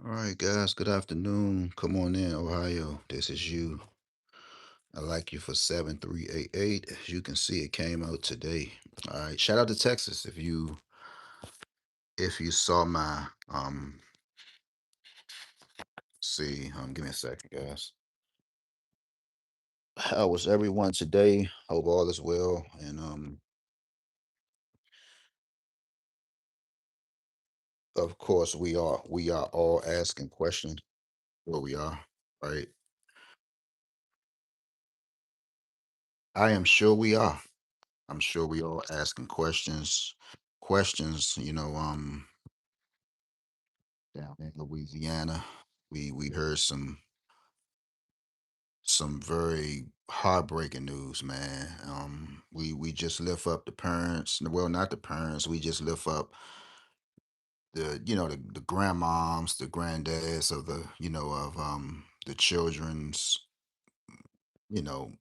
All right, guys. Good afternoon. Come on in, Ohio. This is you. I like you for 7388. As you can see, it came out today. All right. Shout out to Texas. If you saw my see, give me a second, guys. How was everyone today? Hope all is well. And of course we are all asking questions. Where we are, right? I am sure we are. I'm sure we all asking questions. Questions, down in Louisiana. We heard some very heartbreaking news, man. We just lift up the parents. Well, not the parents. We just lift up the grandmoms, the granddads of the children's you know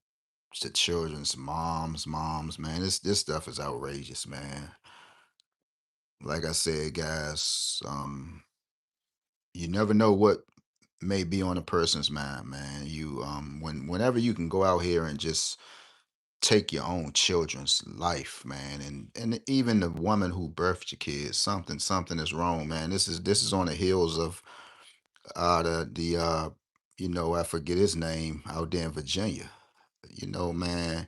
the children's moms. Man, this stuff is outrageous, man. Like I said, guys, you never know what may be on a person's mind, man. Whenever you can go out here and just take your own children's life, man, and even the woman who birthed your kids, something is wrong, man. This is on the heels of the I forget his name out there in Virginia. Man,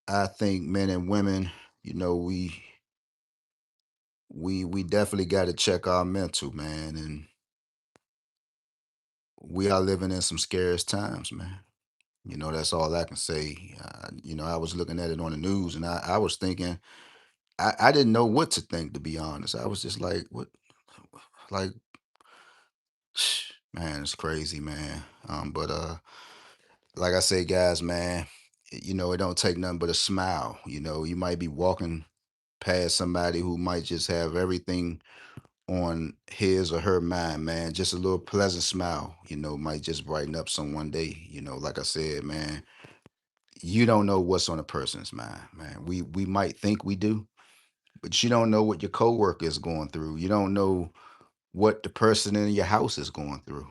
I think men and women, you know, we definitely got to check our mental, man, and we are living in some scarce times, man. That's all I can say. I was looking at it on the news, and I was thinking, I didn't know what to think, to be honest. I was just like, what, like, man, it's crazy, man. But like I say, guys, man, it don't take nothing but a smile. You might be walking past somebody who might just have everything on his or her mind, man. Just a little pleasant smile, might just brighten up someone day. Like I said, man, you don't know what's on a person's mind, man. We might think we do, but you don't know what your coworker is going through. You don't know what the person in your house is going through,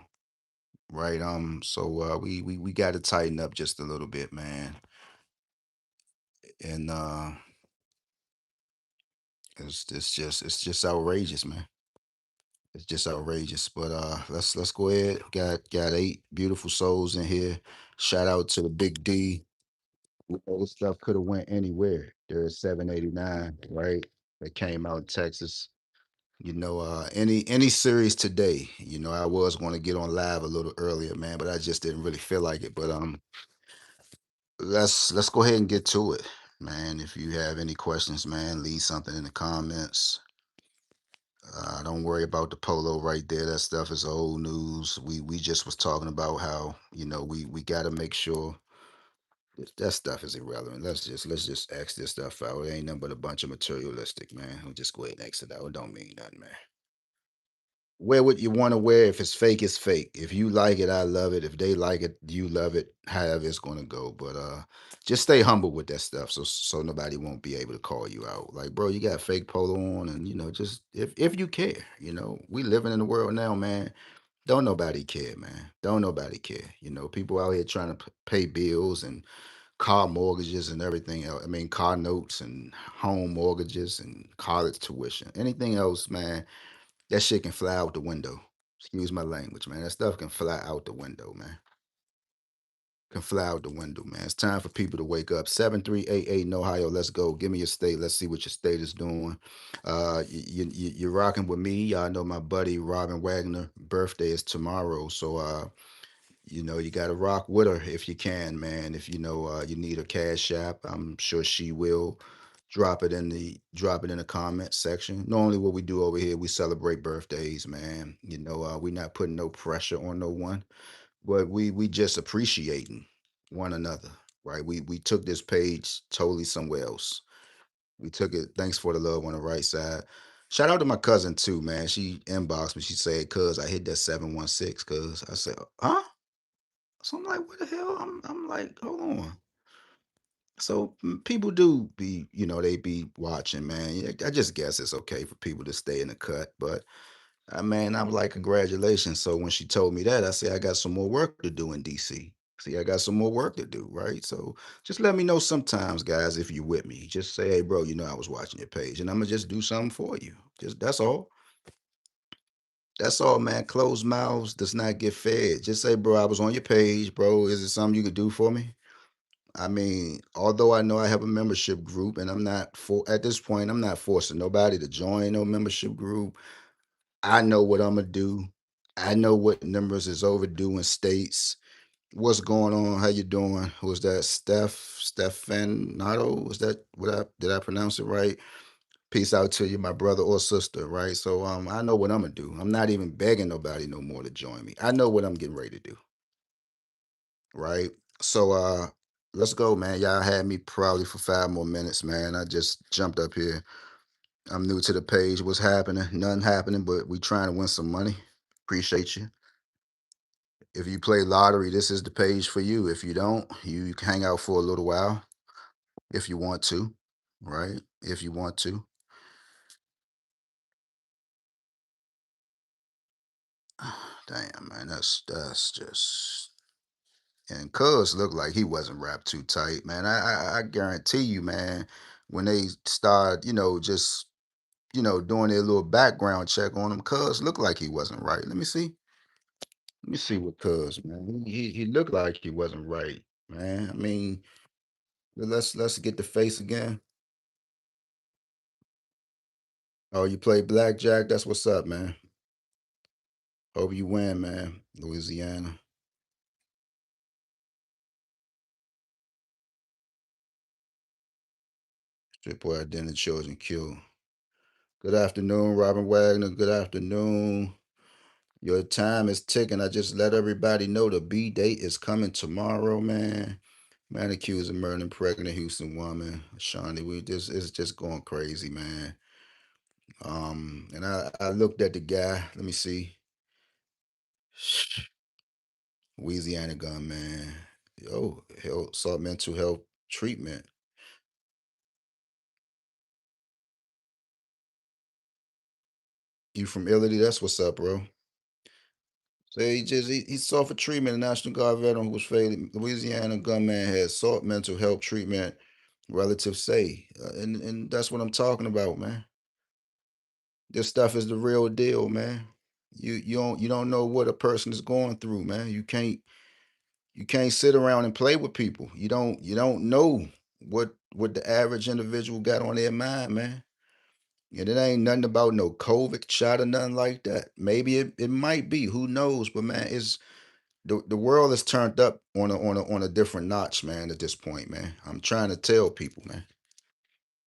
right? So we got to tighten up just a little bit, man. And it's just outrageous, man. It's just outrageous. But let's go ahead. Got eight beautiful souls in here. Shout out to the Big D. This stuff could have went anywhere. There's 789, right? That came out in Texas. Any series today. I was going to get on live a little earlier, man, but I just didn't really feel like it. But let's go ahead and get to it, man. If you have any questions, man, leave something in the comments. Don't worry about the polo right there. That stuff is old news. We just was talking about how we got to make sure that stuff is irrelevant. Let's just X this stuff out. It ain't nothing but a bunch of materialistic, man. We'll just go ahead and X it out. It don't mean nothing, man. Wear what you want to wear. If it's fake, it's fake. If you like it, I love it. If they like it, you love it. However it's gonna go. But just stay humble with that stuff, so nobody won't be able to call you out. Like, bro, you got fake polo on, and just if you care, we living in the world now, man. Don't nobody care, man. Don't nobody care. People out here trying to pay bills and car mortgages and everything else. I mean, car notes and home mortgages and college tuition. Anything else, man, that shit can fly out the window. Excuse my language, man. That stuff can fly out the window, man. Can fly out the window, man. It's time for people to wake up. 7388 in Ohio. Let's go. Give me your state. Let's see what your state is doing. You're rocking with me. Y'all know my buddy Robin Wagner. Birthday is tomorrow. So you gotta rock with her if you can, man. If you need a cash app, I'm sure she will. Drop it in the comment section. Normally what we do over here, we celebrate birthdays, man. We're not putting no pressure on no one, but we just appreciating one another, right? We took this page totally somewhere else. We took it. Thanks for the love on the right side. Shout out to my cousin too, man. She inboxed me. She said, "Cuz I hit that 716." Cuz I said, "Huh?" So I'm like, "What the hell?" I'm like, "Hold on." So people do be, they be watching, man. Yeah, I just guess it's okay for people to stay in the cut, but I mean, I'm like, congratulations. So when she told me that, I said, I got some more work to do in DC. See, I got some more work to do, right? So just let me know sometimes, guys, if you're with me. Just say, hey, bro, I was watching your page, and I'm gonna just do something for you. Just that's all. That's all, man. Closed mouths does not get fed. Just say, bro, I was on your page, bro. Is it something you could do for me? I mean, although I know I have a membership group, and I'm not for at this point, I'm not forcing nobody to join no membership group. I know what I'm gonna do. I know what numbers is overdue in states. What's going on? How you doing? Was that Stefanato? Was that what I did I pronounce it right? Peace out to you, my brother or sister, right? So I know what I'm gonna do. I'm not even begging nobody no more to join me. I know what I'm getting ready to do, right? So let's go, man. Y'all had me probably for 5 more minutes, man. I just jumped up here. I'm new to the page. What's happening? Nothing happening, but we trying to win some money. Appreciate you. If you play lottery, this is the page for you. If you don't, you can hang out for a little while if you want to, right? If you want to. Damn, man, that's just and Cuz looked like he wasn't wrapped too tight, man. I guarantee you, man, when they start, just doing their little background check on him, Cuz looked like he wasn't right. Let me see. Let me see what Cuz, man. He looked like he wasn't right, man. I mean, let's get the face again. Oh, you play blackjack? That's what's up, man. Hope you win, man. Louisiana. Strip boy identity children killed. Good afternoon, Robin Wagner. Good afternoon. Your time is ticking. I just let everybody know the B date is coming tomorrow, man. Man accused of murdering pregnant Houston woman. Shawnee, we just it's just going crazy, man. And I looked at the guy. Let me see. Louisiana gun, man. Oh, health, sought mental health treatment. You from Italy? That's what's up, bro. So he sought for treatment. A National Guard veteran who was fatally Louisiana gunman has sought mental health treatment. Relatives say, and that's what I'm talking about, man. This stuff is the real deal, man. You don't know what a person is going through, man. You can't sit around and play with people. You don't know what the average individual got on their mind, man. And it ain't nothing about no COVID shot or nothing like that. Maybe it might be, who knows? But man, it's the world is turned up on a different notch, man, at this point, man. I'm trying to tell people, man.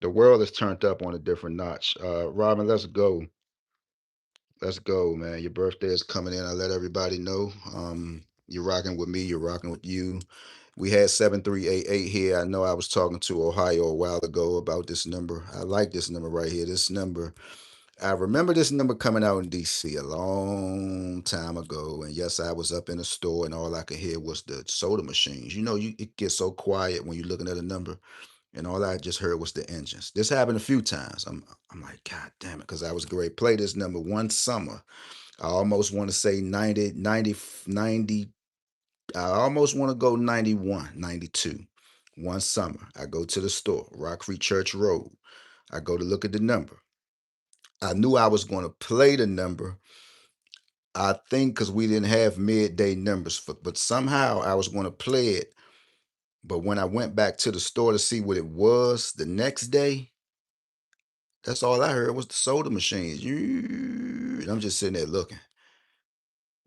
The world is turned up on a different notch. Robin, let's go. Let's go, man. Your birthday is coming in. I let everybody know. You're rocking with me, you're rocking with you. We had 7388 here. I know I was talking to Ohio a while ago about this number. I like this number right here. This number, I remember this number coming out in DC a long time ago. And yes, I was up in the store and all I could hear was the soda machines. It gets so quiet when you're looking at a number, and all I just heard was the engines. This happened a few times. I'm like, God damn it, because I was great. Play this number one summer. I almost want to say 90, 90, 90. I almost want to go 91, 92. One summer, I go to the store, Rock Creek Church Road. I go to look at the number. I knew I was going to play the number. I think because we didn't have midday numbers, but somehow I was going to play it. But when I went back to the store to see what it was the next day, that's all I heard was the soda machines. And I'm just sitting there looking.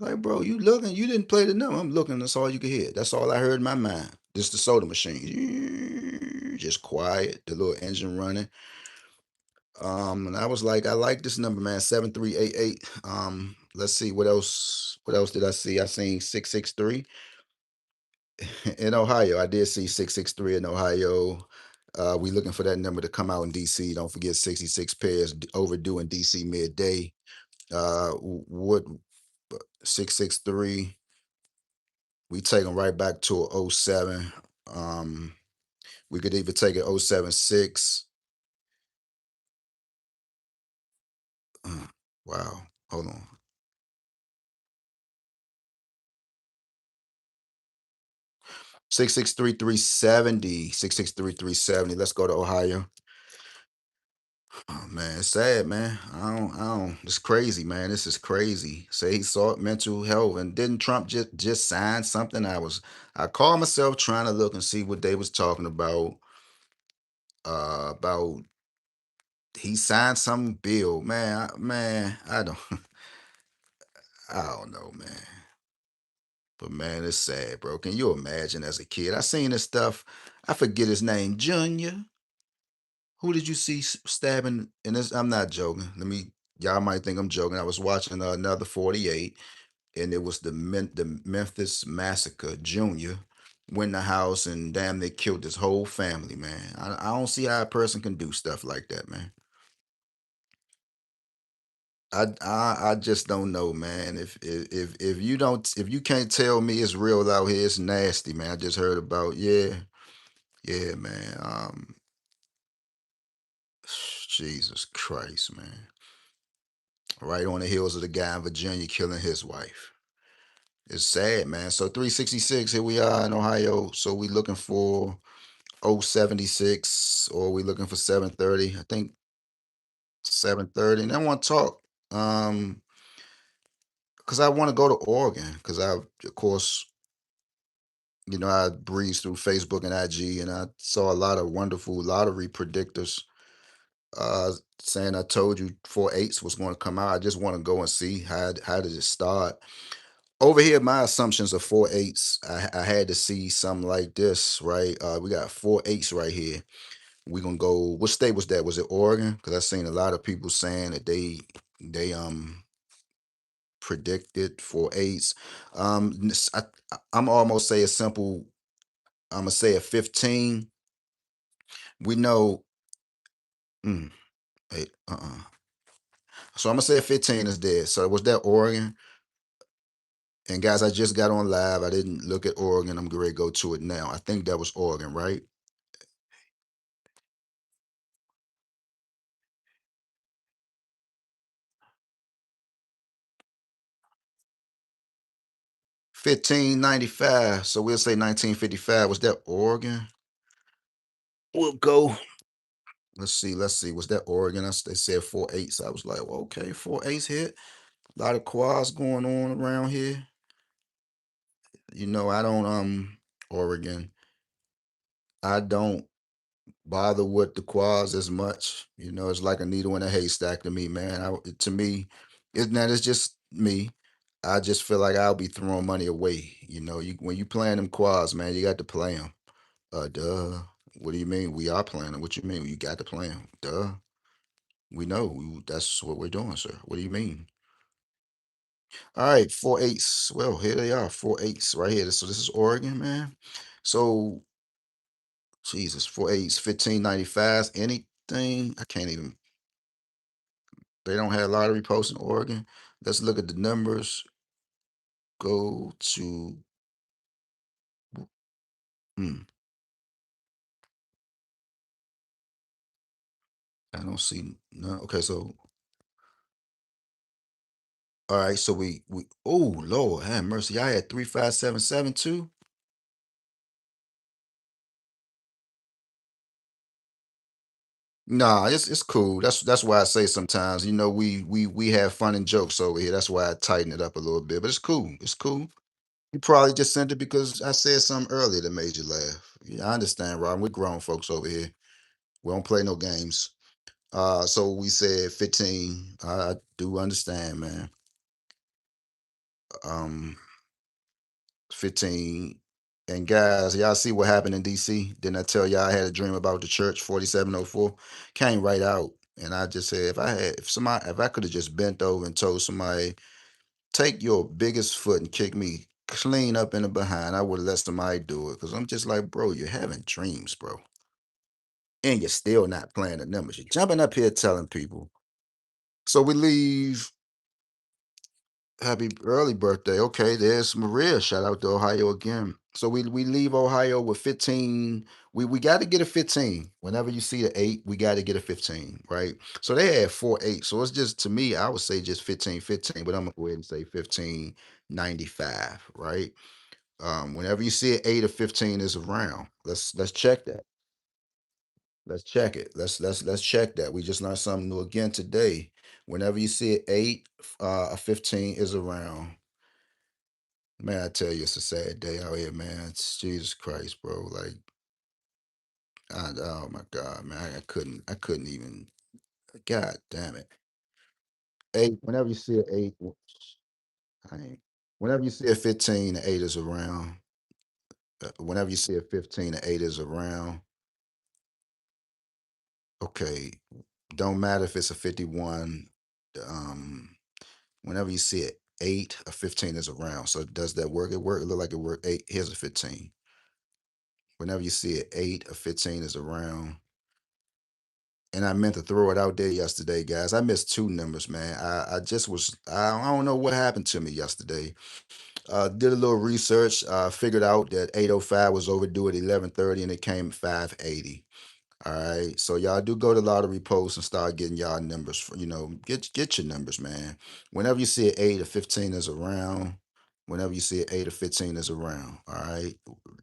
Like, bro, you looking, you didn't play the number. I'm looking, that's all you could hear. That's all I heard in my mind. Just the soda machine. Just quiet, the little engine running. And I was like, I like this number, man. 7388. Let's see what else. What else did I see? I seen 663 in Ohio. I did see 663 in Ohio. We looking for that number to come out in DC. Don't forget 66 pairs overdue in DC midday. What 663? We take them right back to a '07. Um, we could even take it '07 6. Uh, wow. Hold on. 663-370. 663-370. Let's go to Ohio. Oh man, it's sad, man. I don't. It's crazy, man. This is crazy. Say he sought mental health, and didn't Trump just sign something? I called myself trying to look and see what they was talking about. About he signed some bill, man. I don't. I don't know, man. But man, it's sad, bro. Can you imagine as a kid? I seen this stuff. I forget his name, Junior. Who did you see stabbing? And this, I'm not joking. Y'all might think I'm joking. I was watching another 48, and it was the Memphis Massacre. Junior went in the house and damn, they killed his whole family, man. I don't see how a person can do stuff like that, man. I just don't know, man. If you don't if you can't tell me it's real out here, it's nasty, man. I just heard about yeah, man. Jesus Christ, man. Right on the heels of the guy in Virginia killing his wife. It's sad, man. So 366, here we are in Ohio. So we looking for 076, or we looking for 730. I think 730. And I want to talk. Because I want to go to Oregon. Because of course, I breezed through Facebook and IG, and I saw a lot of wonderful lottery predictors uh saying I told you 4/8 was going to come out. I just want to go and see how did it start. Over here, my assumptions are 4/8. I had to see something like this, right? We got 4/8 right here. We're gonna go. What state was that? Was it Oregon? Because I've seen a lot of people saying that they predicted 4/8. I'm almost say a simple. I'm gonna say a 15. We know. Mm, wait, So I'm gonna say a 15 is dead. So was that Oregon? And guys, I just got on live. I didn't look at Oregon. I'm going to go to it now. I think that was Oregon, right? 1595. So we'll say 1955. Was that Oregon? We'll go. Let's see. Let's see. Was that Oregon? They said 4/8. So I was like, well, okay, 4/8 hit. A lot of quads going on around here. I don't Oregon. I don't bother with the quads as much. It's like a needle in a haystack to me, man. To me, it's just me. I just feel like I'll be throwing money away. When you playing them quads, man, you got to play them. Duh. What do you mean? We are playing them. What you mean? You got to play them. Duh. We know. That's what we're doing, sir. What do you mean? All right, 4/8. Well, here they are, 4/8 right here. So this is Oregon, man. So Jesus, 4/8, 1595. Anything? I can't even. They don't have lottery posts in Oregon. Let's look at the numbers. Go to. Hmm, I don't see no. Okay, so all right, so we. Oh Lord, have mercy. I had 35772 too. Nah, it's cool. That's why I say sometimes, we have fun and jokes over here. That's why I tighten it up a little bit. But it's cool. It's cool. You probably just sent it because I said something earlier that made you laugh. Yeah, I understand, Rob. We're grown folks over here. We don't play no games. So we said 15. I do understand, man. Um, 15. And guys, y'all see what happened in DC? Didn't I tell y'all I had a dream about the church 4704? Came right out. And I just said if I could have just bent over and told somebody, take your biggest foot and kick me clean up in the behind, I would have let somebody do it. Cause I'm just like, bro, you're having dreams, bro. And you're still not playing the numbers. You're jumping up here telling people. So we leave. Happy early birthday. Okay, there's Maria. Shout out to Ohio again. So we leave Ohio with 15. We got to get a 15. Whenever you see the 8, we got to get a 15, right? So they had 4 8. So it's just, to me, I would say just 15 15, but I'm gonna go ahead and say 1595, right? Whenever you see an 8 or 15 is around, let's check that. Let's check it. Let's check that. We just learned something new again today. Whenever you see an 8, a 15 is around. Man, I tell you, it's a sad day out here, man. It's Jesus Christ, bro. Like, oh my God, man, I couldn't even. God damn it. 8. Whenever you see an 8, I ain't. Whenever you see a 15, the 8 is around. Whenever you see a 15, the 8 is around. Okay, don't matter if it's a 51. Um, Whenever you see it, 8 or 15 is around. So does that work? It work. It look like it work. 8. Here's a 15. Whenever you see it, 8 or 15 is around. And I meant to throw it out there yesterday, guys. I missed two numbers, man. I just was I don't know what happened to me yesterday. Did a little research. Figured out that 805 was overdue at 11:30, and it came at 580. All right, so y'all do go to lottery posts and start getting y'all numbers. For, get your numbers, man. Whenever you see an 8 or 15 is around. Whenever you see an 8 or 15 is around. All right,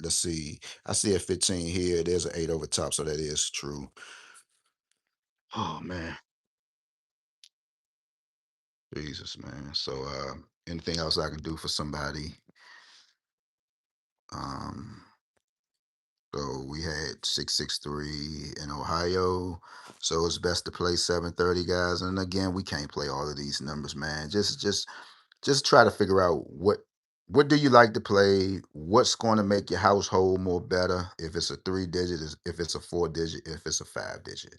let's see. I see a 15 here. There's an 8 over top, so that is true. Oh man. Jesus, man. So, anything else I can do for somebody? Um, so we had 663 in Ohio. So it's best to play 730, guys. And again, we can't play all of these numbers, man. Just try to figure out what do you like to play? What's going to make your household more better? If it's a 3 digit, if it's a 4 digit, if it's a 5 digit,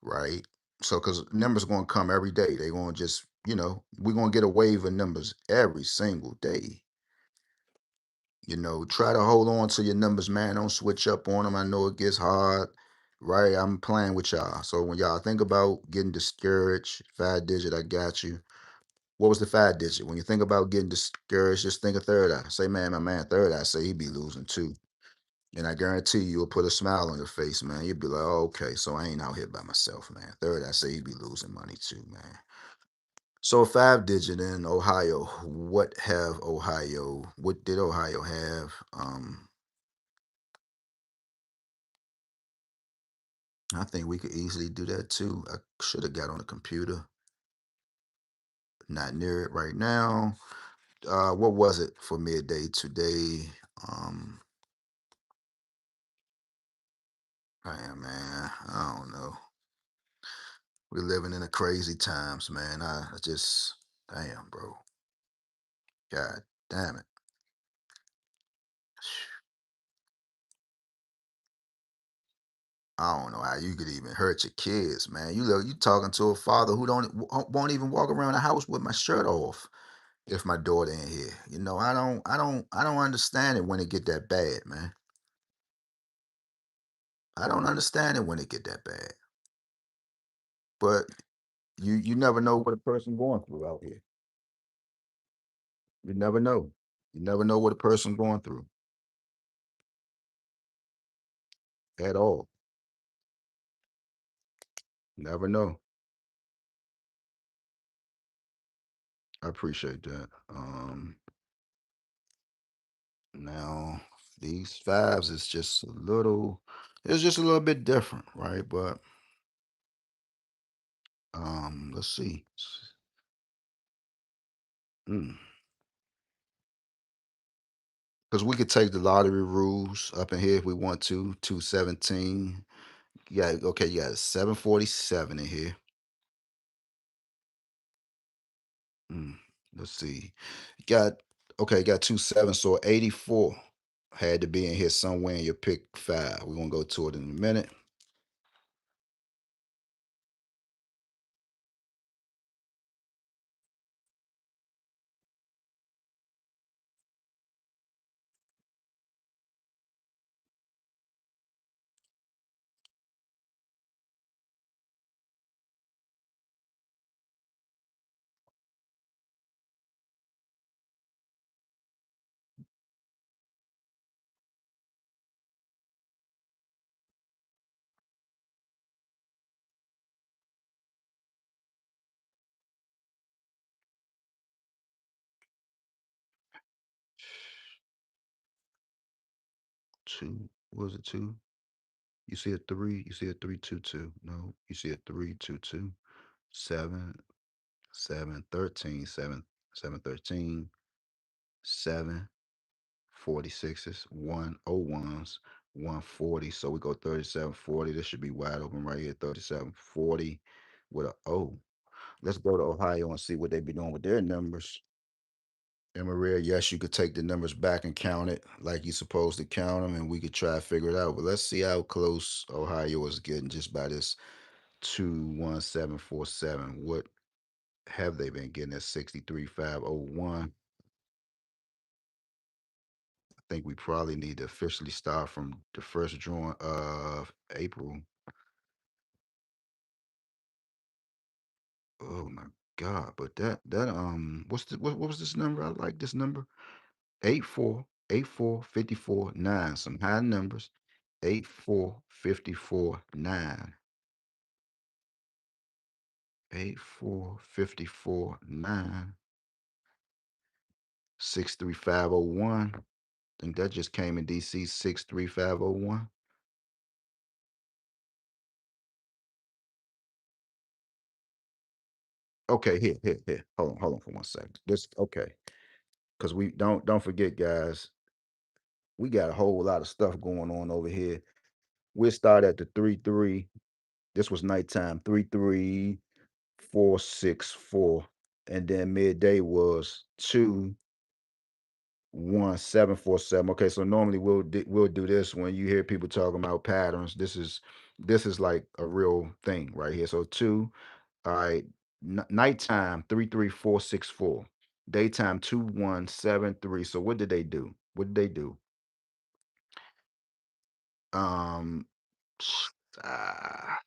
right? So, because numbers going to come every day. They going to just, we're going to get a wave of numbers every single day. Try to hold on to your numbers, man. Don't switch up on them. I know it gets hard, right? I'm playing with y'all. So when y'all think about getting discouraged, 5 digit, I got you. What was the 5 digit? When you think about getting discouraged, just think of third eye. Say, man, my man, third eye say he be losing too. And I guarantee you'll put a smile on your face, man. You'll be like, oh, okay, so I ain't out here by myself, man. Third eye say he be losing money too, man. So 5 digit in Ohio. What did Ohio have? I think we could easily do that too. I should have got on the computer. Not near it right now. What was it for midday today? Um, Damn, man. I don't know. We're living in a crazy times, man. I just, damn, bro. God damn it. I don't know how you could even hurt your kids, man. You talking to a father who won't even walk around the house with my shirt off if my daughter in here. I don't understand it when it get that bad, man. I don't understand it when it get that bad. But you never know what a person going through out here. You never know. You never know what a person going through at all. Never know. I appreciate that. Now these fives is just a little. It's just a little bit different, right? But let's see. Because we could take the lottery rules up in here if we want to. 217. You got 747 in here. Mm, let's see. Got got 2 7, so 84 had to be in here somewhere in your pick five. We're gonna go to it in a minute. two. What was it, two? You see a three, you see a 322. No, you see a 322. Seven, seven, 13, seven, 713, 7, 46s, 101s, 140. So we go 3740. This should be wide open right here. 3740 with a O. Let's go to Ohio and see what they be doing with their numbers. And Maria, yes, you could take the numbers back and count it like you're supposed to count them, and we could try to figure it out. But let's see how close Ohio is getting just by this 21747. What have they been getting at 63501? I think we probably need to officially start from the first drawing of April. Oh my God! But what's what was this number? I like this number. 84, 84, 54, 9. Some high numbers. 84, 54, 9. 84, 54, 9. 63501. Think that just came in DC. 63501. Okay, here. Hold on for 1 second. This okay. Because we don't forget, guys, we got a whole lot of stuff going on over here. We'll start at the 3-3. This was nighttime. 3-3, 4-6-4. And then midday was 2-1-7-4-7. Okay, so normally we'll do this when you hear people talking about patterns. This is like a real thing right here. So two, all right, nighttime 3-3-4-6-4. Daytime 2-1-7-3. So what did they do? What did they do? Um, ah,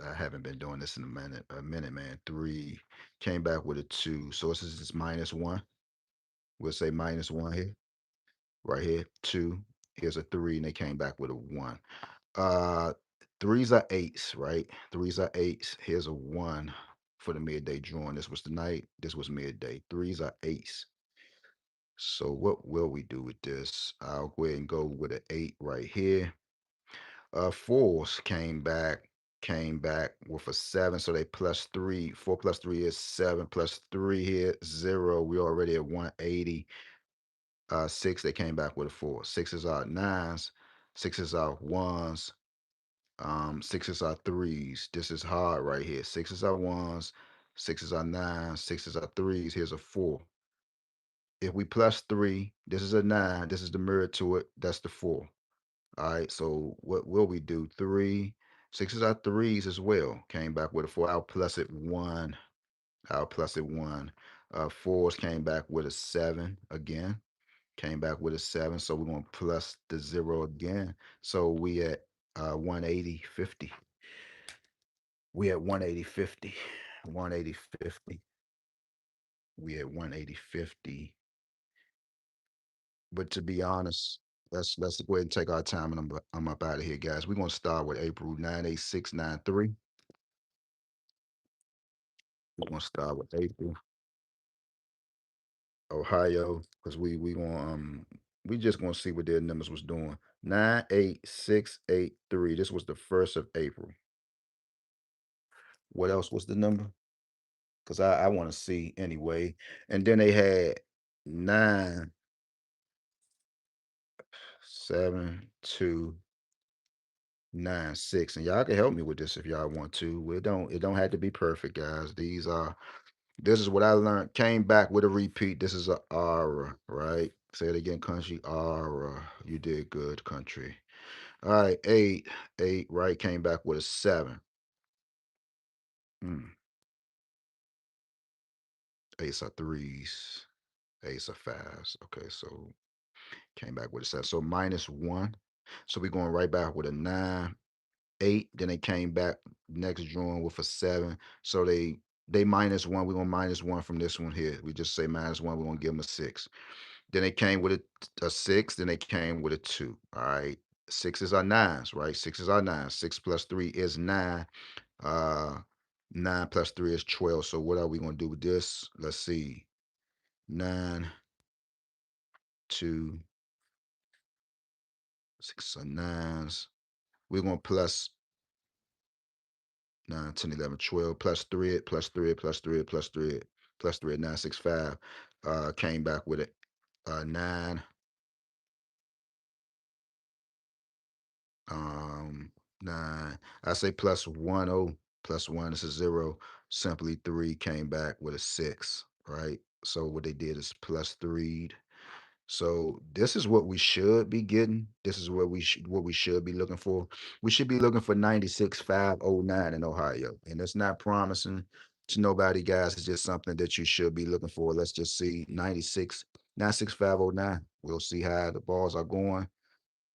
I haven't been doing this in a minute, man. Three came back with a two, so this is -1. We'll say -1 here, right here. Two, here's a three, and they came back with a one. Uh, threes are eights, right? Threes are eights. Here's a one for the midday drawing. This was the night. This was midday. Threes are eights. So what will we do with this? I'll go ahead and go with an eight right here. Fours came back with a seven, so they plus three. Four plus three is seven, plus three here, zero. We already at 180. Six, they came back with a four. Sixes are nines, sixes are ones, sixes are threes. This is hard right here. Sixes are ones, sixes are nines, sixes are threes. Here's a four. If we plus three, this is a nine, this is the mirror to it, that's the four. All right, so what will we do? Three, sixes are threes as well. Came back with a four. I'll plus it one. I'll plus it one. Fours came back with a seven again. Came back with a seven. So we're gonna plus the zero again. So we at 180.50. We at 180.50. 180.50. We at 180.50. But to be honest, let's go ahead and take our time, and I'm up out of here, guys. We're gonna start with April 98693. We're gonna start with April, Ohio, because we just gonna see what their numbers was doing. 98683. This was the 1st of April. What else was the number? Because I want to see anyway. And then they had 97296. And y'all can help me with this if y'all want to. It don't have to be perfect, guys. This is what I learned. Came back with a repeat. This is a aura, right? Say it again, country. Aura. You did good, country. All right, eight. Eight, right? Came back with a seven. Hmm. Eights are threes. Eights are fives. Okay, so came back with a seven. So -1. So we're going right back with a nine, eight. Then they came back next drawing with a seven. So they -1. We're gonna -1 from this one here. We just say -1. We're gonna give them a six. Then they came with a six. Then they came with a two. All right. Sixes are nines, right? Sixes are nines. Six plus three is nine. Uh, nine plus three is 12. So what are we gonna do with this? Let's see. Nine, two, Six or nines. We're going plus 9, 10, 11, 12, plus three, plus three, plus three, plus three, plus three, 965. Came back with it. Nine, um, nine. I say plus one, oh, plus one is a zero. Simply three came back with a six, right? So what they did is plus three. So this is what we should be getting. This is what we should be looking for. We should be looking for 96,509 in Ohio. And it's not promising to nobody, guys. It's just something that you should be looking for. Let's just see 96,509. We'll see how the balls are going.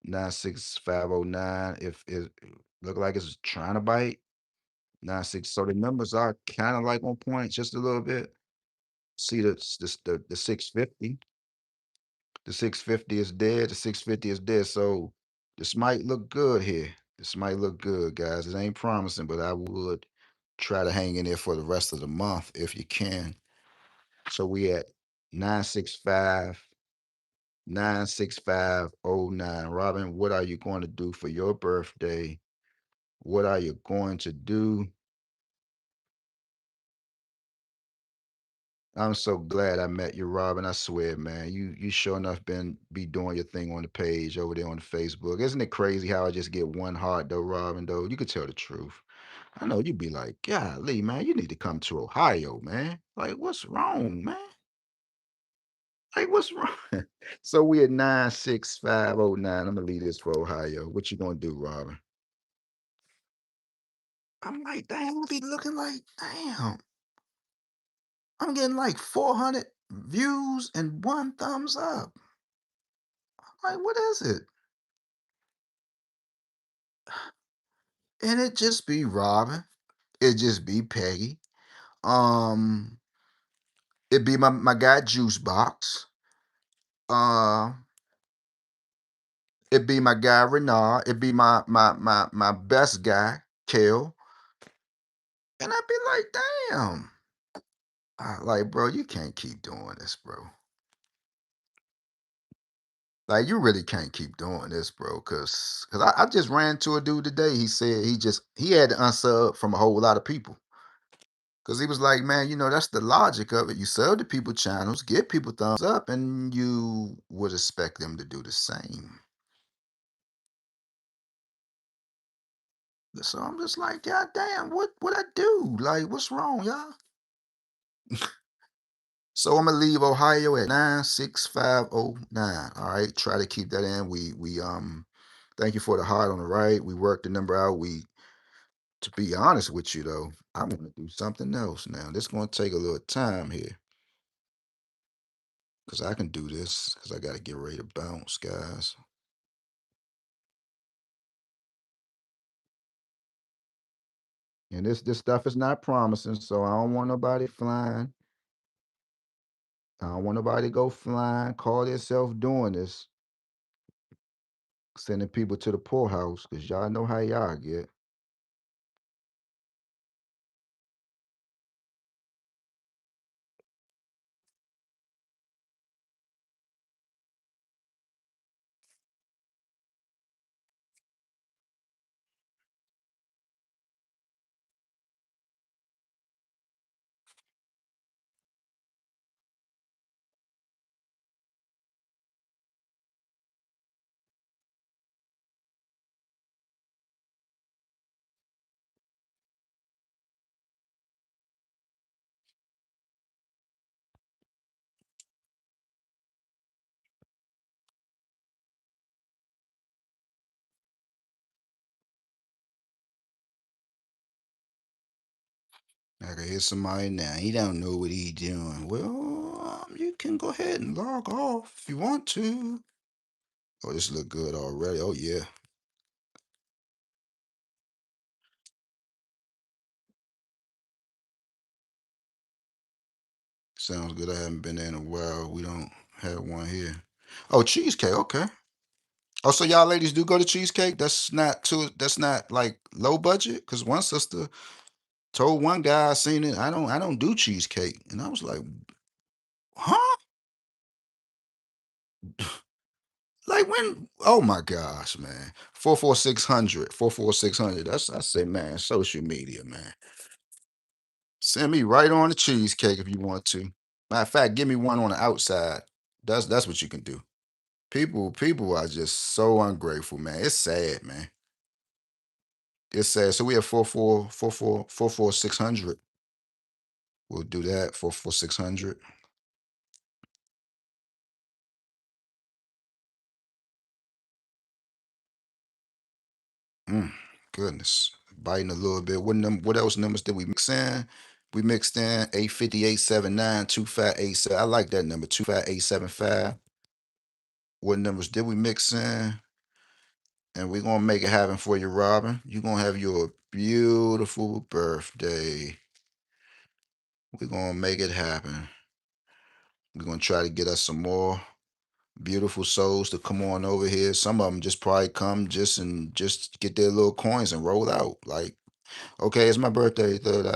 96,509. If it look like it's trying to bite. 96. So the numbers are kind of like on point just a little bit. See the 650. The 650 is dead. The 650 is dead. So this might look good here. This might look good, guys. It ain't promising, but I would try to hang in there for the rest of the month if you can. So we at 965, 96509. Robin, what are you going to do for your birthday? What are you going to do? I'm so glad I met you, Robin. I swear, man. You sure enough be doing your thing on the page over there on the Facebook. Isn't it crazy how I just get one heart though, Robin, though? You could tell the truth. I know you'd be like, golly, man, you need to come to Ohio, man. Like, what's wrong, man? Like, what's wrong? So we at 96509. I'm gonna leave this for Ohio. What you gonna do, Robin? I'm like, damn, I'm gonna be looking like, damn. I'm getting like 400 views and one thumbs up. Like, what is it? And it just be Robin. It just be Peggy. Um, it be my guy Juice Box. Uh, it be my guy Renard. It be my best guy, Kale. And I be like, damn. Like, bro, you can't keep doing this, bro. Like, you really can't keep doing this, bro. Cause I just ran to a dude today. He said he had to unsub from a whole lot of people. Cause he was like, man, that's the logic of it. You sell to people channels, give people thumbs up, and you would expect them to do the same. So I'm just like, God damn, what I do? Like, what's wrong, y'all? So I'm gonna leave Ohio at 96509. All right. Try to keep that in. We thank you for the heart on the right. We worked the number out. We To be honest with you though, I want to do something else now. This gonna take a little time here. Cause I can do this. Cause I gotta get ready to bounce, guys. And this stuff is not promising, so I don't want nobody flying. I don't want nobody to go flying, call themselves doing this, sending people to the poorhouse, because y'all know how y'all get. I can hear somebody now. He don't know what he doing. Well, you can go ahead and log off if you want to. Oh, this look good already. Oh yeah, sounds good. I haven't been there in a while. We don't have one here. Oh, cheesecake. Okay. Oh, so y'all ladies do go to cheesecake? That's not too. That's not like low budget. Cause one sister told one guy I seen it. I don't do cheesecake, and I was like, huh? Like when, oh my gosh, man. 44600, 44600. I say, man, social media, man. Send me right on the cheesecake if you want to. Matter of fact, give me one on the outside. That's what you can do. People are just so ungrateful, man. It's sad, man. It's sad. So we have 44600. We'll do that. 44600. Mm, goodness. Biting a little bit. What else numbers did we mix in? We mixed in 85879, 2587. I like that number, 25875. What numbers did we mix in? And we're gonna make it happen for you, Robin. You're gonna have your beautiful birthday. We're gonna make it happen. We're gonna try to get us some more beautiful souls to come on over here. Some of them just probably come just get their little coins and roll out. Like, okay, it's my birthday.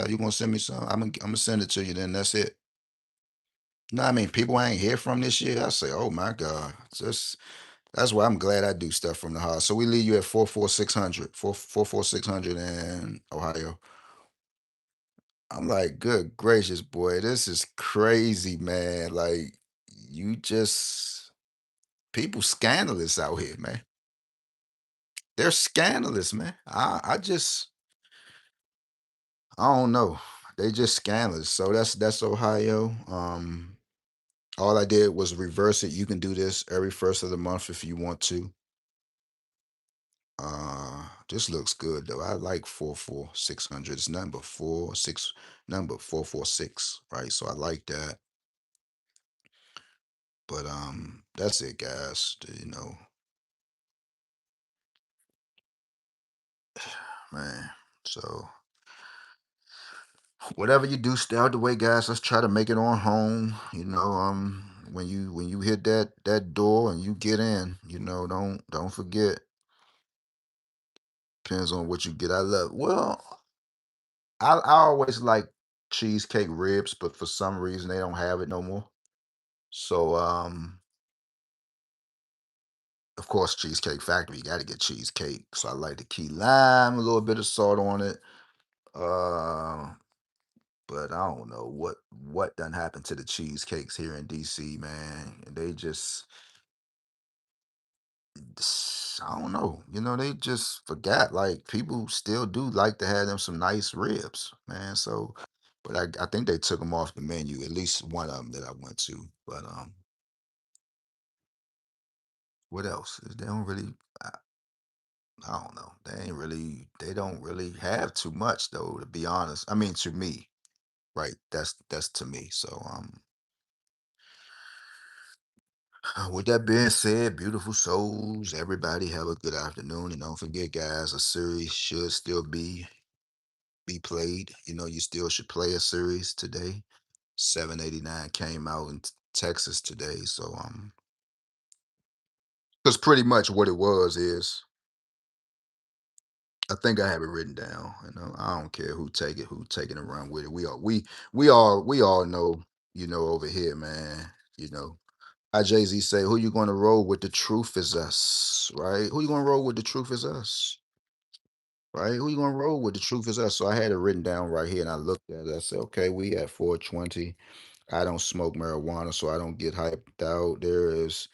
You gonna send me some? I'm gonna send it to you. Then that's it. No, I mean people I ain't hear from this year. I say, oh my God, just that's why I'm glad I do stuff from the heart. So we leave you at 44600, 44600 in Ohio. I'm like, good gracious, boy, this is crazy, man. Like, you just people scandalous out here, man. They're scandalous, man. I don't know. They just scandalous. So that's Ohio. All I did was reverse it. You can do this every first of the month if you want to. This looks good though. I like 44600. It's number 446, right? So I like that. But that's it, guys. Man. So whatever you do, stay out the way, guys. Let's try to make it on home. When you hit that door and you get in, don't forget. Depends on what you get. I always like cheesecake ribs, but for some reason they don't have it no more. So of course, Cheesecake Factory, you got to get cheesecake. So I like the key lime, a little bit of salt on it. Uh, but I don't know what done happened to the cheesecakes here in DC, man. They just I don't know. They just forgot. Like people still do like to have them some nice ribs, man. So, but I think they took them off the menu. At least one of them that I went to. But what else? They don't really. I don't know. They don't really have too much though, to be honest. I mean, to me, right? That's to me. So, with that being said, beautiful souls, everybody have a good afternoon, and don't forget, guys, a series should still be played. You still should play a series today. 789 came out in Texas today, so because pretty much what it was is I think I have it written down. I don't care who taking and run with it. We all know, over here, man. You know, how Jay-Z say, who you gonna roll with? The truth is us, right? Who you gonna roll with? The truth is us, right? Who you gonna roll with? The truth is us. So I had it written down right here and I looked at it. I said, okay, we at 420. I don't smoke marijuana, so I don't get hyped out. There is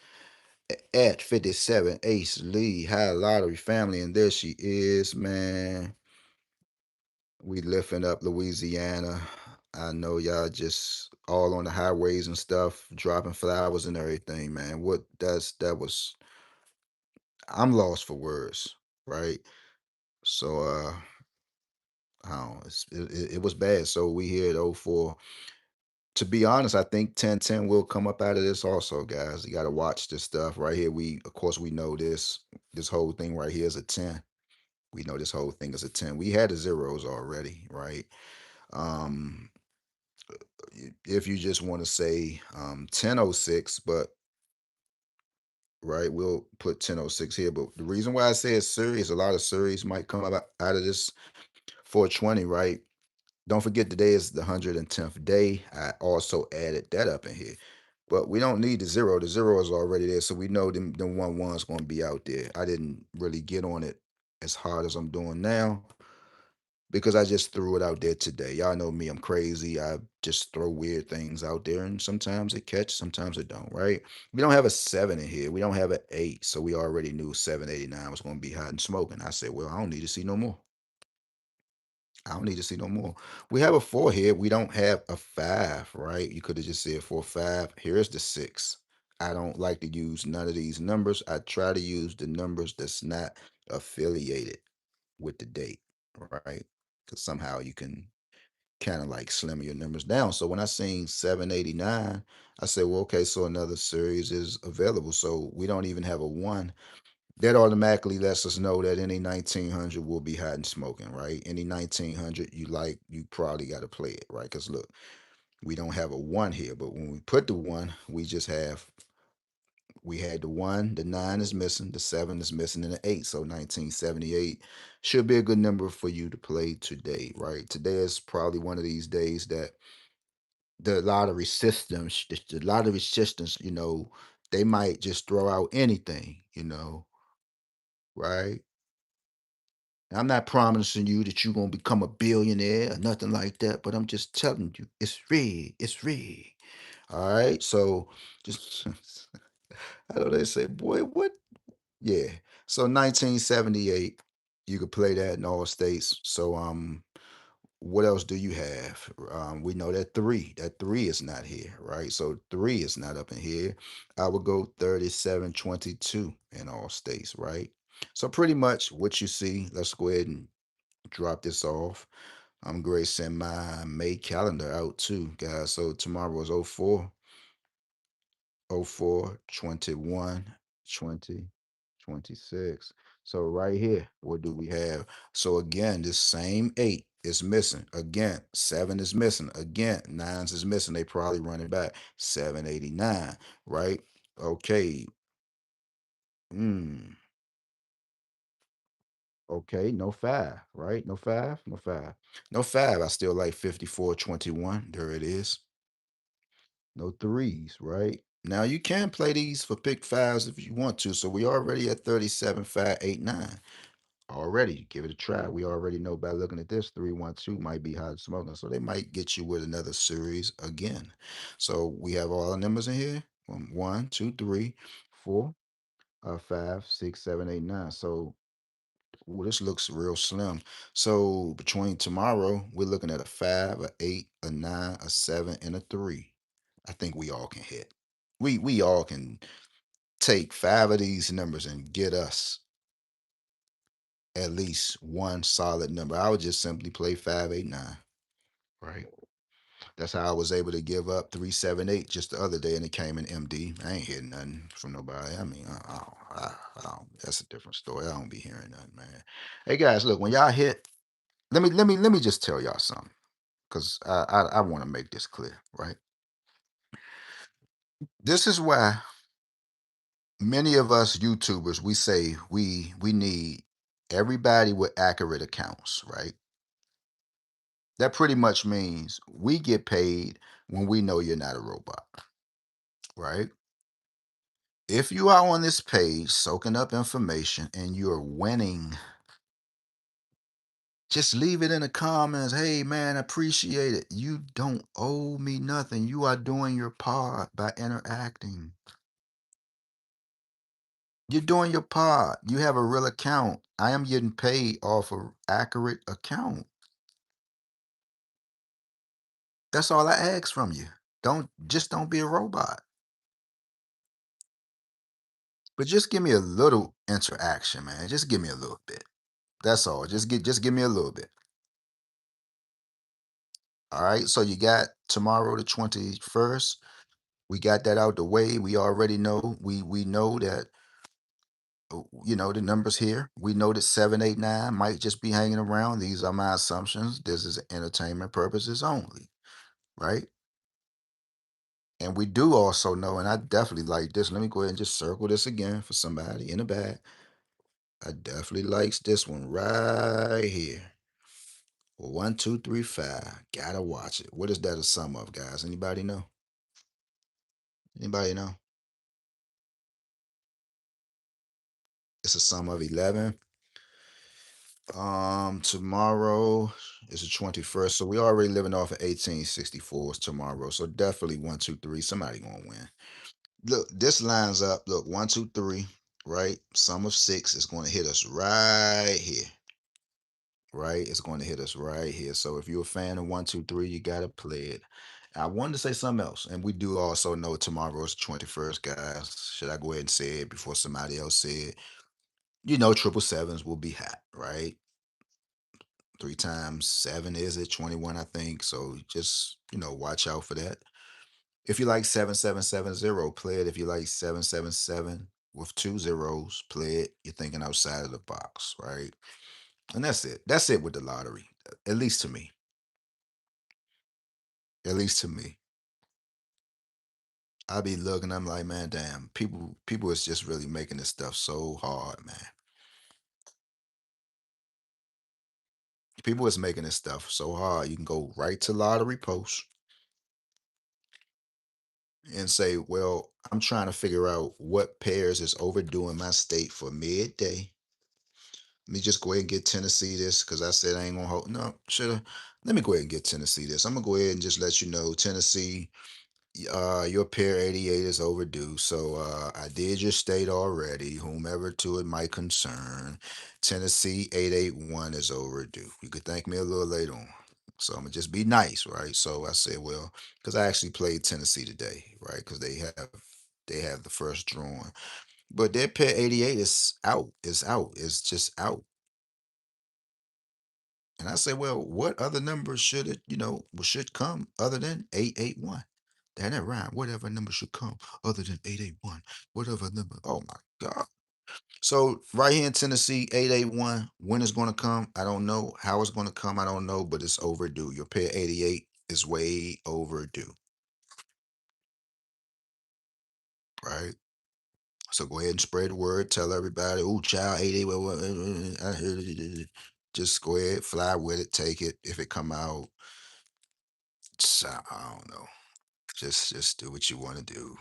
at 57, Ace Lee, High Lottery Family, and there she is, man. We lifting up Louisiana. I know y'all just all on the highways and stuff, dropping flowers and everything, man. That was I'm lost for words, right? So I don't know, it was bad. So we here at oh 04. To be honest, I think 1010 will come up out of this also, guys. You gotta watch this stuff right here. We of course we know this whole thing right here is a 10. We know this whole thing is a 10. We had the zeros already, right? Um if you just want to say 1006, but right, we'll put 1006 here. But the reason why I say it's serious, a lot of series might come out of this 420, right? Don't forget today is the 110th day. I also added that up in here. But we don't need the zero. The zero is already there, so we know them one one's going to be out there. I didn't really get on it as hard as I'm doing now because I just threw it out there today. Y'all know me, I'm crazy. I just throw weird things out there, and sometimes it catch, sometimes it don't. Right? We don't have a seven in here. We don't have an eight, so we already knew 789 was going to be hot and smoking. I said, well, I don't need to see no more. I don't need to see no more. We have a four here. We don't have a five, right? You could have just said four, five. Here's the six. I don't like to use none of these numbers. I try to use the numbers that's not affiliated with the date, right? Because somehow you can kind of like slim your numbers down. So when I seen 789, I said, well, okay, so another series is available. So we don't even have a one. That automatically lets us know that any 1900 will be hot and smoking, right? Any 1900 you like, you probably got to play it, right? Because look, we don't have a one here, but when we put the one, we had the one, the nine is missing, the seven is missing, and the eight. So 1978 should be a good number for you to play today, right? Today is probably one of these days that the lottery systems, the lottery systems, they might just throw out anything, right? I'm not promising you that you're gonna become a billionaire or nothing like that, but I'm just telling you, it's rigged. It's rigged. All right. So just I know they say, boy, what? Yeah. So 1978, you could play that in all states. So what else do you have? We know that three. That three is not here, right? So three is not up in here. I would go 3722 in all states, right? So pretty much what you see, let's go ahead and drop this off. I'm going to send my May calendar out too, guys. So tomorrow is 04, 04, 21, 20, 26. So right here, what do we have? So again, this same eight is missing. Again, seven is missing. Again, nines is missing. They probably run it back. 789, right? Okay. Hmm. Okay, no five, right? No five, no five. No five. I still like 5421. There it is. No threes, right? Now you can play these for pick fives if you want to. So we already at 37, 5, 8, 9. Already. Give it a try. We already know by looking at this 312 might be hot smoking. So they might get you with another series again. So we have all the numbers in here. 1, 2, 3, 4, 5, 6, 7, 8, 9. So ooh, this looks real slim. So between tomorrow, we're looking at a five, a eight, a nine, a seven, and a three. I think we all can hit. We all can take five of these numbers and get us at least one solid number. I would just simply play 589. Right. That's how I was able to give up 378 just the other day, and it came in MD. I ain't hearing nothing from nobody. I mean, that's a different story. I don't be hearing nothing, man. Hey guys, look, when y'all hit, let me just tell y'all something, because I want to make this clear, right? This is why many of us YouTubers, we say we need everybody with accurate accounts, right? That pretty much means we get paid when we know you're not a robot, right? If you are on this page soaking up information and you're winning, just leave it in the comments. Hey man, I appreciate it. You don't owe me nothing. You are doing your part by interacting. You're doing your part. You have a real account. I am getting paid off of accurate account. That's all I ask from you. Don't be a robot. But just give me a little interaction, man. Just give me a little bit. That's all. Just give me a little bit. All right. So you got tomorrow the 21st. We got that out the way. We already know. We know that the numbers here. We know that 789 might just be hanging around. These are my assumptions. This is entertainment purposes only, right? And we do also know, and I definitely like this. Let me go ahead and just circle this again for somebody in the back. I definitely likes this one right here. 1235. Gotta watch it. What is that a sum of, guys? Anybody know? Anybody know? It's a sum of 11. Tomorrow is the 21st, so we already living off of 1864's tomorrow. So definitely one, two, three. Somebody gonna win. Look, this lines up. Look, one, two, three. Right, sum of six is going to hit us right here. Right, it's going to hit us right here. So if you're a fan of one, two, three, you gotta play it. I wanted to say something else, and we do also know tomorrow's 21st, guys. Should I go ahead and say it before somebody else say it? You know, triple sevens will be hot, right? Three times seven is it 21, I think. So just watch out for that. If you like 7770, play it. If you like 777 with two zeros, play it. You're thinking outside of the box, right? And that's it. That's it with the lottery. At least to me. At least to me. I be looking, I'm like, man, damn, people is just really making this stuff so hard, man. People is making this stuff so hard. You can go right to Lottery Post and say, well, I'm trying to figure out what pairs is overdue in my state for midday. Let me just go ahead and get Tennessee this because I said I ain't gonna hold. No, should have. Let me go ahead and get Tennessee this. I'm gonna go ahead and just let you know, Tennessee, your pair 88 is overdue. So I did your state already. Whomever to it might concern, Tennessee 881 is overdue. You could thank me a little later on. So I'm gonna just be nice, right? So I said, well, because I actually played Tennessee today, right? Because they have the first drawing, but their pair 88 is out. Is out. It's just out. And I say, well, what other numbers should it, should come other than 881? That rhyme. Whatever number should come other than 881. Whatever number. Oh my God. So right here in Tennessee, 881. When it's going to come, I don't know. How it's going to come, I don't know, but it's overdue. Your pair 88 is way overdue, right? So go ahead and spread the word. Tell everybody, oh, child, 88. I heard it. Just go ahead, fly with it, take it. If it come out, I don't know. Just do what you want to do.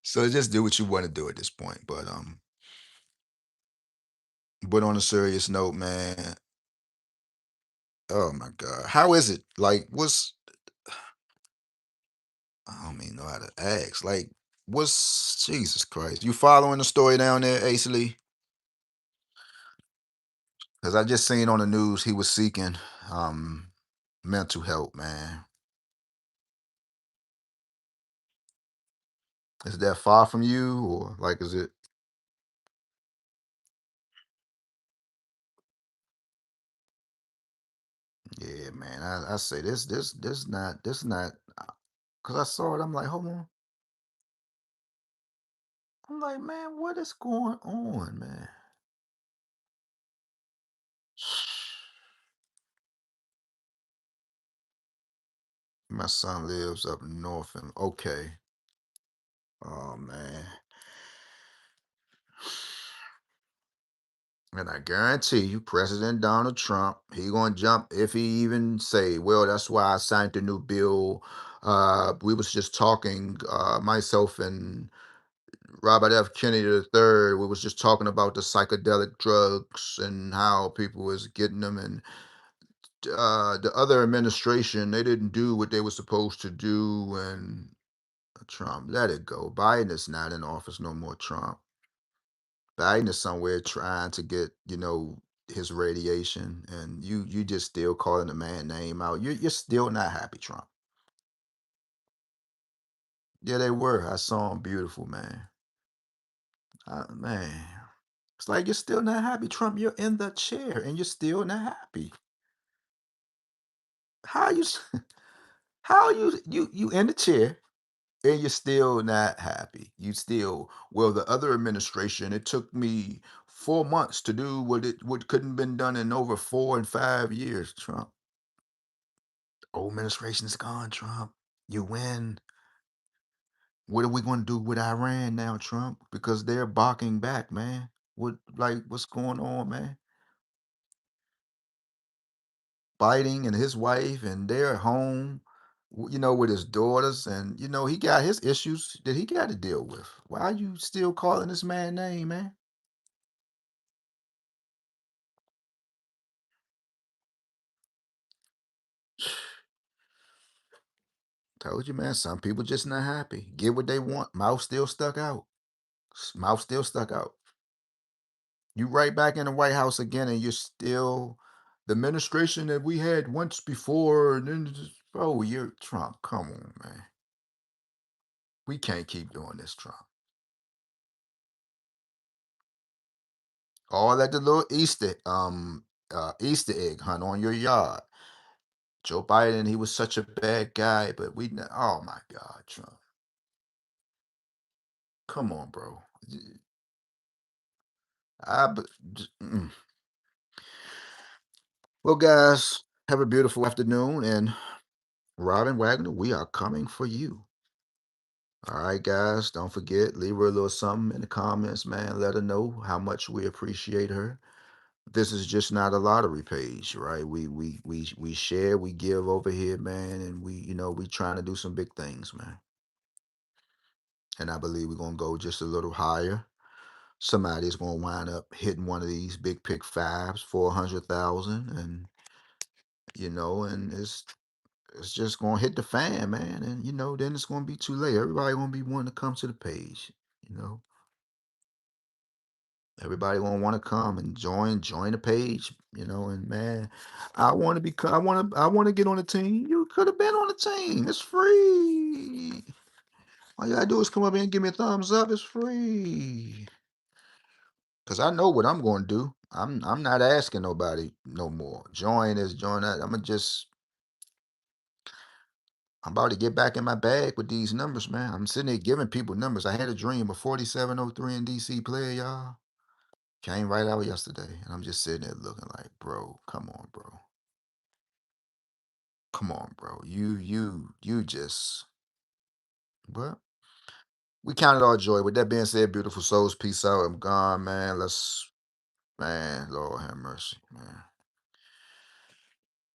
So just do what you want to do at this point. But on a serious note, man, oh my God. How is it? Like, I don't even know how to ask. Like, what's Jesus Christ? You following the story down there, Ace Lee? Because I just seen on the news he was seeking um mental help, man. Is that far from you, or like is it? Yeah, man. I say this not because I saw it. I'm like, hold on. I'm like, man, what is going on, man? My son lives up north, and okay. Oh man. And I guarantee you, President Donald Trump, he gonna jump if he even say, well, that's why I signed the new bill. We was just talking, myself and Robert F. Kennedy III, we was just talking about the psychedelic drugs and how people was getting them, and the other administration, they didn't do what they were supposed to do, and Trump, let it go. Biden is not in office no more, Trump. Biden is somewhere trying to get, his radiation, and you just still calling the man name out. You're still not happy, Trump. Yeah, they were. I saw him. Beautiful, man. Man, it's like you're still not happy, Trump. You're in the chair and you're still not happy. How you? How you in the chair and you're still not happy? You still, well, the other administration, it took me 4 months to do what couldn't been done in over 4 and 5 years, Trump. Old administration's gone, Trump. You win. What are we going to do with Iran now, Trump? Because they're barking back, man. What's going on, man? Biden and his wife, and they're home. with his daughters, and he got his issues that he got to deal with. Why are you still calling this man name, man? Told you, man. Some people just not happy. Get what they want. Mouth still stuck out. Mouth still stuck out. You right back in the White House again, and you're still the administration that we had once before. And then, bro, you're Trump. Come on, man. We can't keep doing this, Trump. All at the little Easter egg hunt on your yard. Joe Biden, he was such a bad guy, but oh my God, Trump. Come on, bro. I, b- mm. Well, guys, have a beautiful afternoon. And Robin Wagner, we are coming for you. All right, guys, don't forget, leave her a little something in the comments, man. Let her know how much we appreciate her. This is just not a lottery page, right? We share, we give over here, man, and we trying to do some big things, man. And I believe we're gonna go just a little higher. Somebody's gonna wind up hitting one of these big pick fives, 400,000, and it's just gonna hit the fan, man, and then it's gonna be too late. Everybody gonna be wanting to come to the page, you know. Everybody gonna want to come and join the page, and man, I want to get on the team. You could have been on the team. It's free. All you gotta do is come up here and give me a thumbs up. It's free. Cause I know what I'm gonna do. I'm not asking nobody no more. Join that. I'm about to get back in my bag with these numbers, man. I'm sitting there giving people numbers. I had a dream of 4703 in DC player, y'all. Came right out yesterday, and I'm just sitting there looking like, bro, come on, bro. Come on, bro. You just well, we counted our joy. With that being said, beautiful souls, peace out. I'm gone, man. Man, Lord have mercy, man.